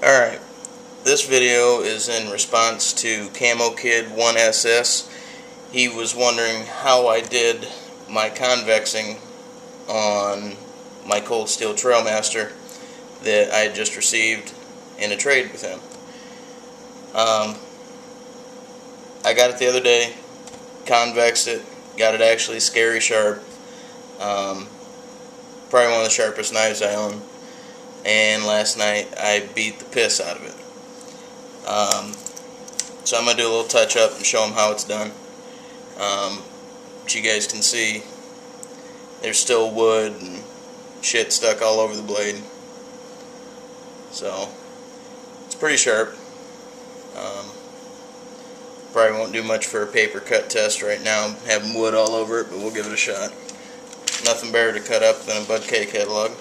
Alright, this video is in response to Camo Kid 1SS. He was wondering how I did my convexing on my cold steel Trailmaster that I had just received in a trade with him. I got it the other day, convexed it, got it actually scary sharp. Probably one of the sharpest knives I own. And last night I beat the piss out of it. So I'm going to do a little touch up and show them how it's done. But you guys can see there's still wood and shit stuck all over the blade. So it's pretty sharp. Probably won't do much for a paper cut test right now, having wood all over it, but we'll give it a shot. Nothing better to cut up than a Bud K catalog.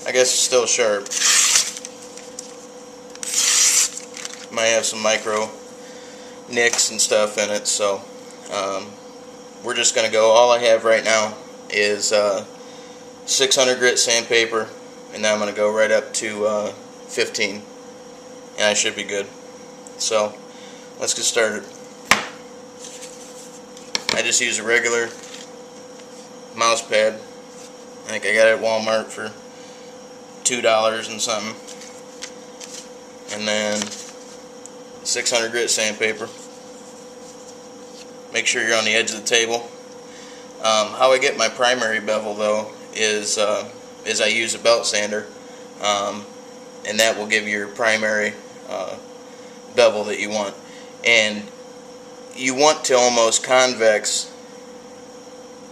I guess it's still sharp. Might have some micro nicks and stuff in it, so we're just going to go. All I have right now is 600 grit sandpaper, and now I'm going to go right up to 15, and I should be good. So let's get started. I just use a regular mouse pad. I think I got it at Walmart for $2 and something, and then 600 grit sandpaper. Make sure you're on the edge of the table. How I get my primary bevel though is I use a belt sander, and that will give you your primary bevel that you want. And you want to almost convex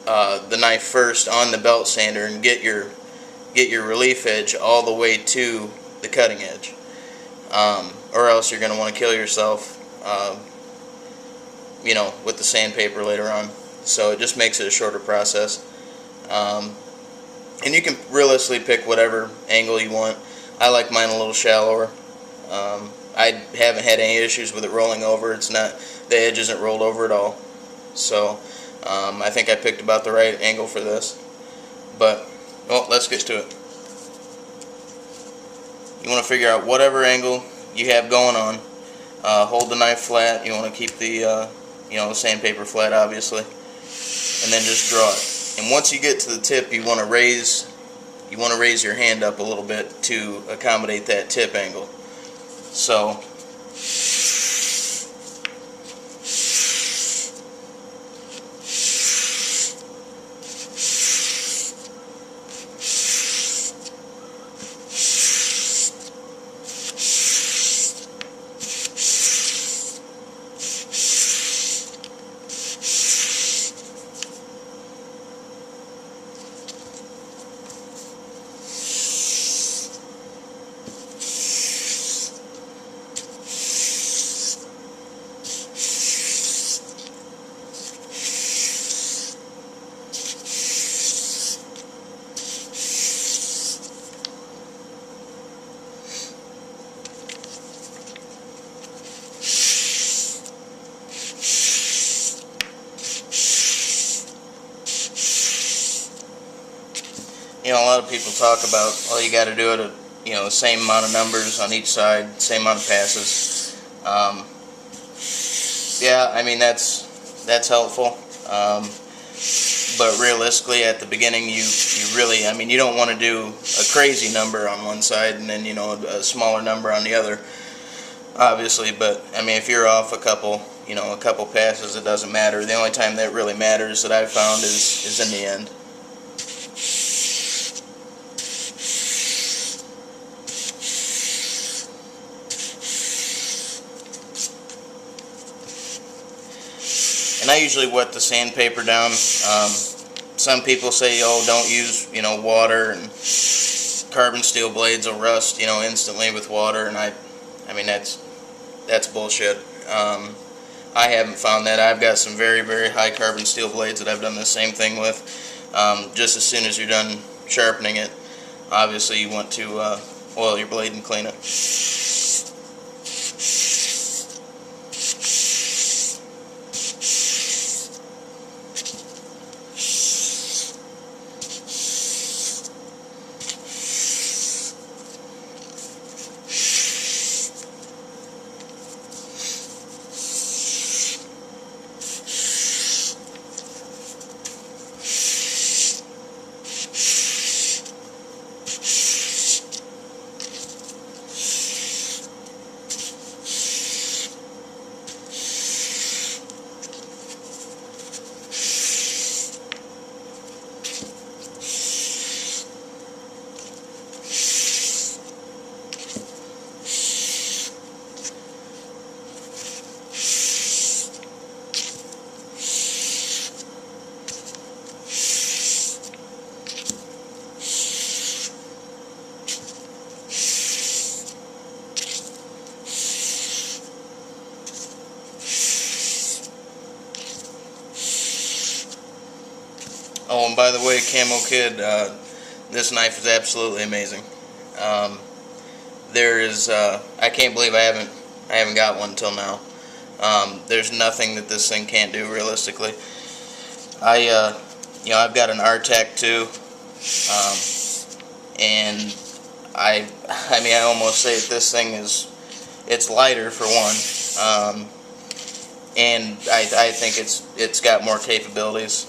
the knife first on the belt sander and get your relief edge all the way to the cutting edge, or else you're going to want to kill yourself, with the sandpaper later on. So it just makes it a shorter process, and you can realistically pick whatever angle you want. I like mine a little shallower. I haven't had any issues with it rolling over. It's not, the edge isn't rolled over at all. So I think I picked about the right angle for this. But well, let's get to it. You want to figure out whatever angle you have going on. Hold the knife flat. You want to keep the the sandpaper flat, obviously, and then just draw it. And once you get to the tip, you want to raise your hand up a little bit to accommodate that tip angle. So a lot of people talk about, well, you got to do it at the same amount of numbers on each side, same amount of passes. Yeah, I mean that's helpful, but realistically, at the beginning, you really, you don't want to do a crazy number on one side and then a smaller number on the other, obviously. But if you're off a couple passes, it doesn't matter. The only time that really matters that I've found is in the end. And I usually wet the sandpaper down. Some people say, oh, don't use water, and carbon steel blades will rust instantly with water, and I mean that's bullshit. I haven't found that. I've got some very, very high carbon steel blades that I've done the same thing with. Just as soon as you're done sharpening it, obviously you want to oil your blade and clean it. Oh, and by the way, Camo Kid, this knife is absolutely amazing. I can't believe I haven't got one until now. There's nothing that this thing can't do realistically. I've got an RTAC too, and I almost say that this thing it's lighter for one, and I think it's got more capabilities.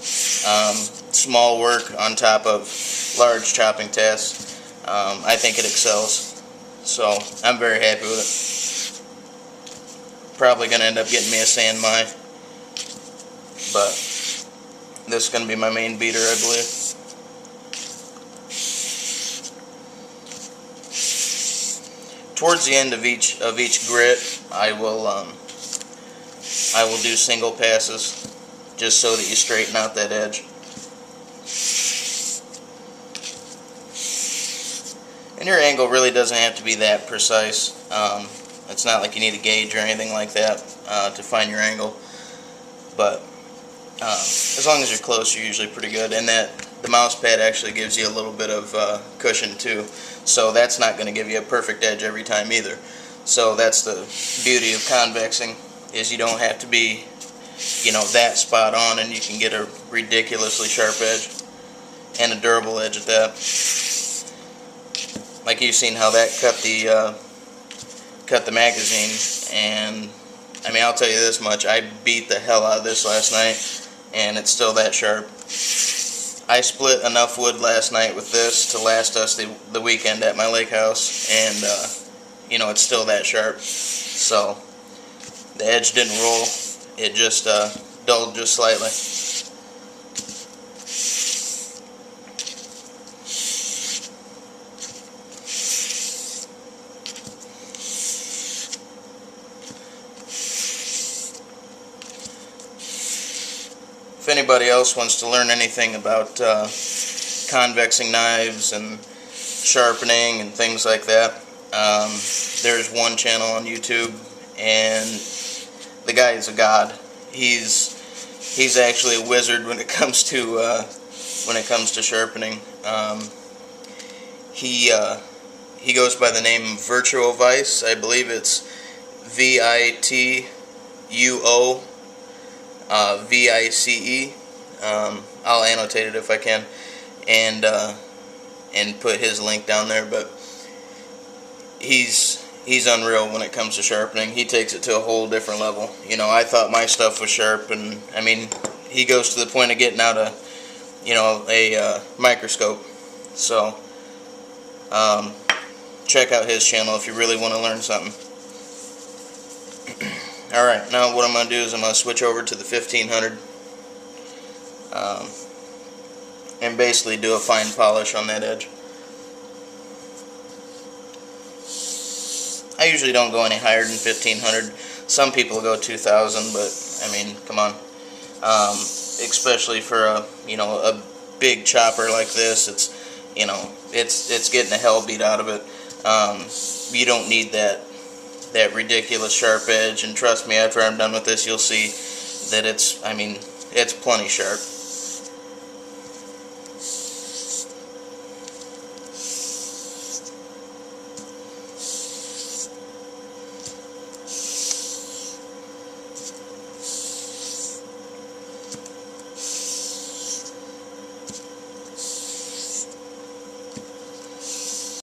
Small work on top of large chopping tasks. I think it excels, so I'm very happy with it. Probably gonna end up getting me a sand mine, but this is gonna be my main beater, I believe. Towards the end of each grit, I will do single passes, just so that you straighten out that edge. And your angle really doesn't have to be that precise. It's not like you need a gauge or anything like that to find your angle, but as long as you're close, you're usually pretty good. And the mouse pad actually gives you a little bit of cushion too, so that's not going to give you a perfect edge every time either. So that's the beauty of convexing, is you don't have to be, that spot on, and you can get a ridiculously sharp edge and a durable edge at that. Like you've seen how that cut the magazine, and I'll tell you this much: I beat the hell out of this last night, and it's still that sharp. I split enough wood last night with this to last us the weekend at my lake house, and it's still that sharp. So the edge didn't roll; it just dulled just slightly. If anybody else wants to learn anything about convexing knives and sharpening and things like that, there's one channel on YouTube, and the guy is a god. He's actually a wizard when it comes to sharpening. He goes by the name Virtuo Vice. I believe it's VITUO. VICE. I'll annotate it if I can, and put his link down there. But he's unreal when it comes to sharpening. He takes it to a whole different level. I thought my stuff was sharp, and he goes to the point of getting out a microscope. So check out his channel if you really want to learn something. Alright, now what I'm going to do is I'm going to switch over to the 1500 and basically do a fine polish on that edge. I usually don't go any higher than 1500. Some people go 2000, but come on. Especially for a big chopper like this, it's getting the hell beat out of it. You don't need that ridiculous sharp edge, and trust me, after I'm done with this, you'll see that it's plenty sharp.